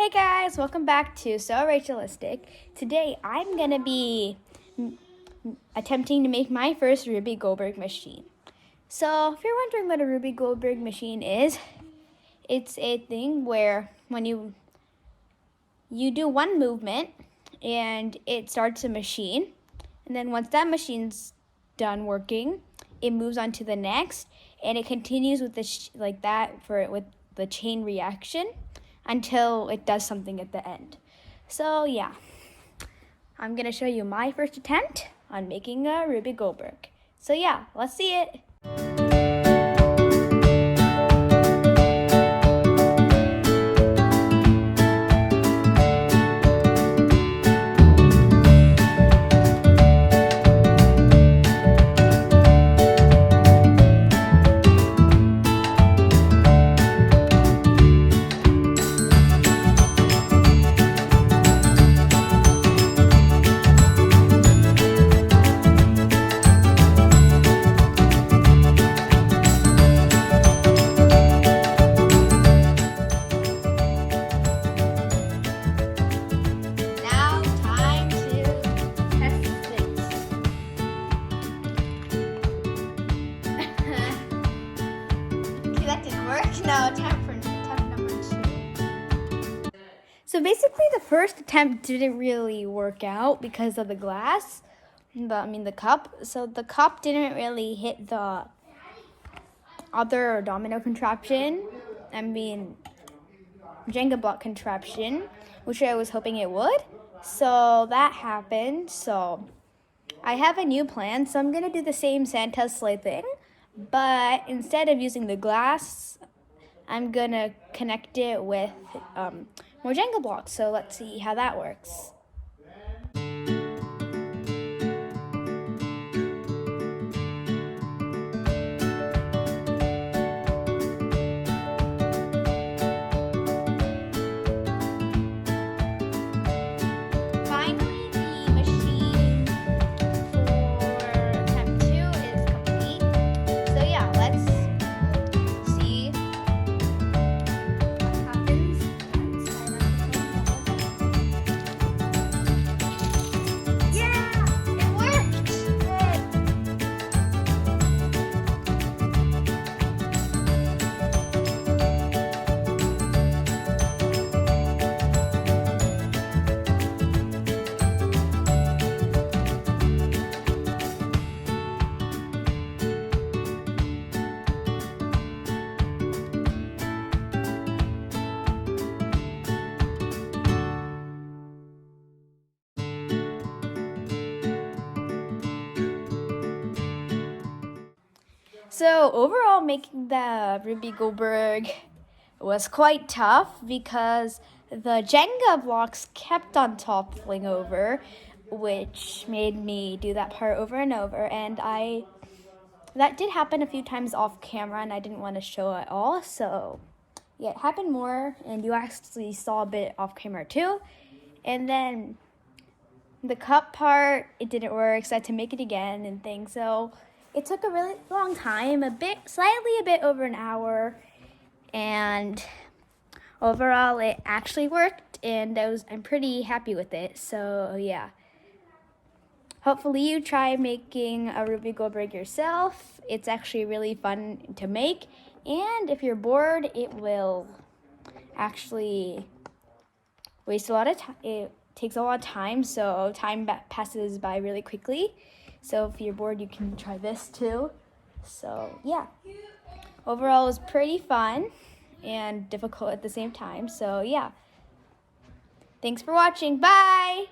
Hey guys, welcome back to So Rachalistic. Today I'm going to be attempting to make my first Rube Goldberg machine. So if you're wondering what a Rube Goldberg machine is, it's a thing where when you do one movement and it starts a machine, and then once that machine's done working, it moves on to the next, and it continues with with the chain reaction until it does something at the end. So yeah, I'm gonna show you my first attempt on making a Rube Goldberg. So yeah, let's see it. No, time number 2. So basically the first attempt didn't really work out because of the glass, the cup. So the cup didn't really hit the other domino contraption, Jenga block contraption, which I was hoping it would. So that happened. So I have a new plan. So I'm gonna do the same Santa's sleigh thing, but instead of using the glass, I'm gonna connect it with more Jenga blocks. So let's see how that works. So overall, making the Rube Goldberg was quite tough because the Jenga blocks kept on toppling over, which made me do that part over and over. And that did happen a few times off camera, and I didn't want to show it all. So yeah, it happened more, and you actually saw a bit off camera too. And then the cup part, it didn't work, so I had to make it again and things. So it took a really long time, slightly a bit over an hour, and overall it actually worked, and I'm pretty happy with it. So yeah, hopefully you try making a Rube Goldberg yourself. It's actually really fun to make, and if you're bored, it will actually waste a lot of time. It takes a lot of time, so time passes by really quickly. So if you're bored, you can try this too. So yeah, overall it was pretty fun and difficult at the same time. So yeah, thanks for watching. Bye!